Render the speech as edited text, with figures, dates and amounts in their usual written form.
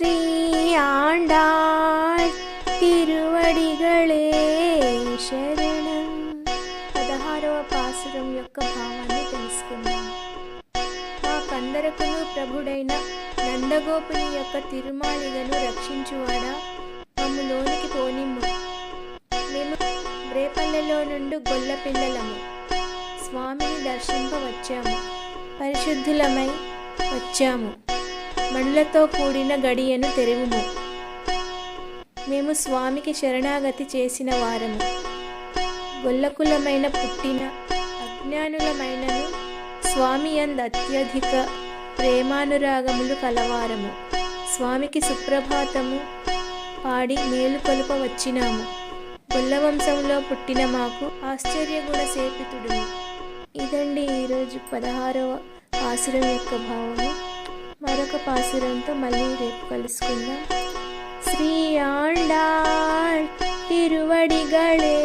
శ్రీ ఆండాళ్ తిరువడిగళే శరణం. 16వ పాసురం యొక్క భావాన్ని తెలుసుకుందాం. మాకందరకును ప్రభుడైన నందగోపుని యొక్క తిరుమాళిగను రక్షించువాడా, మమ్ము లోనికి పోనిమ్ము. మేము రేపల్లెలో నుండి గొల్ల పిల్లలము. స్వామిని దర్శింప వచ్చాము, పరిశుద్ధులమై వచ్చాము. మణులతో కూడిన గడియను తెరువుము. మేము స్వామికి శరణాగతి చేసిన వారము. గొల్లకులమైన పుట్టిన అజ్ఞానులమైనను స్వామి యందు అత్యధిక ప్రేమానురాగములు కలవారము. స్వామికి సుప్రభాతము పాడి మేలుకొలుప వచ్చినాము. గొల్లవంశంలో పుట్టిన మాకు ఆశ్చర్యగుణ సేపితుడుము. ఇదండి ఈరోజు 16వ పాసురం యొక్క భావము. మరొక పాసురంతో మళ్ళీ రేపు కలుసుకుందాం. శ్రీ ఆండాళ్ తిరువడిగళే